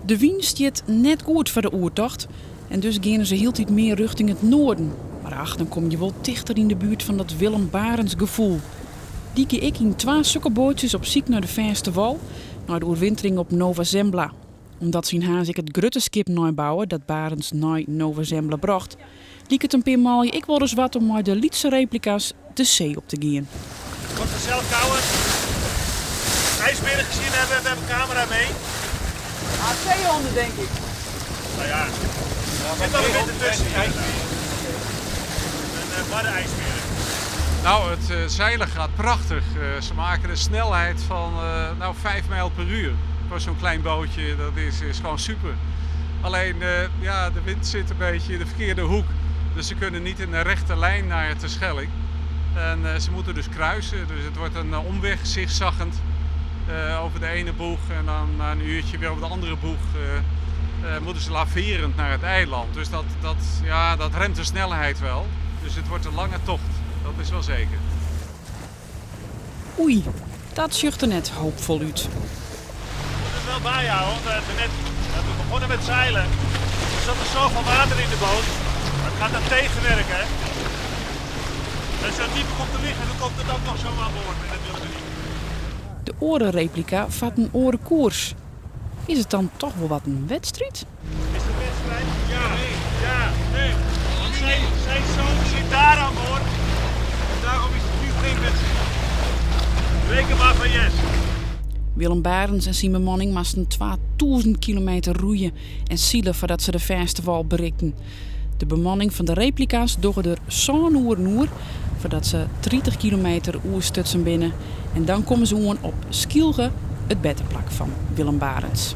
De wind stiet net goed voor de oertocht en dus gaan ze heel tijd meer richting het noorden. Maar ach, dan kom je wel dichter in de buurt van dat Willem Barents gevoel. Die keer ik in 2 sukkelbootjes op zoek naar de verste wal, naar de oerwintering op Nova Zembla. Omdat zijn haas ik het grutteskip bouwen dat Barents naar Nova Zembla bracht, liek het een paar maal ik wel eens wat om maar de Lietse replica's de zee op te gaan. Wordt vanzelf kouder. IJsberen gezien hebben, we hebben een camera mee. 200 denk ik. Nou ja, er zit al een beetje tussen. Een barre ijsberen. Nou, het zeilen gaat prachtig. Ze maken een snelheid van 5 mijl per uur. Voor zo'n klein bootje, dat is gewoon super. Alleen, de wind zit een beetje in de verkeerde hoek. Dus ze kunnen niet in een rechte lijn naar de Terschelling. En ze moeten dus kruisen. Dus het wordt een omweg, zigzaggend. Over de ene boeg en dan na een uurtje weer over de andere boeg moeten ze laverend naar het eiland. Dus dat remt de snelheid wel. Dus het wordt een lange tocht, dat is wel zeker. Oei, dat zucht er net hoopvol uit. Dat is wel bijhouden, want we begonnen met zeilen. Er zat er zoveel water in de boot. Dat gaat dan tegenwerken. Hè? Als je diep komt te liggen, dan komt het ook nog zo aan boord. En dat willen we niet. De orenreplica vat een orenkoers. Is het dan toch wel wat een wedstrijd? Is het een wedstrijd? Nee. Want zijn zoon zit daar aan boord. En daarom is het nu geen wedstrijd. Reken maar van yes. Willem Barents en Simon Manning moesten 2000 kilometer roeien en zielen voordat ze de verste wal bereikten. De bemanning van de replica's doggen er zo'n oer voordat ze 30 kilometer oerstutsen binnen. En dan komen ze op Skielge, het beddenplak van Willem Barents.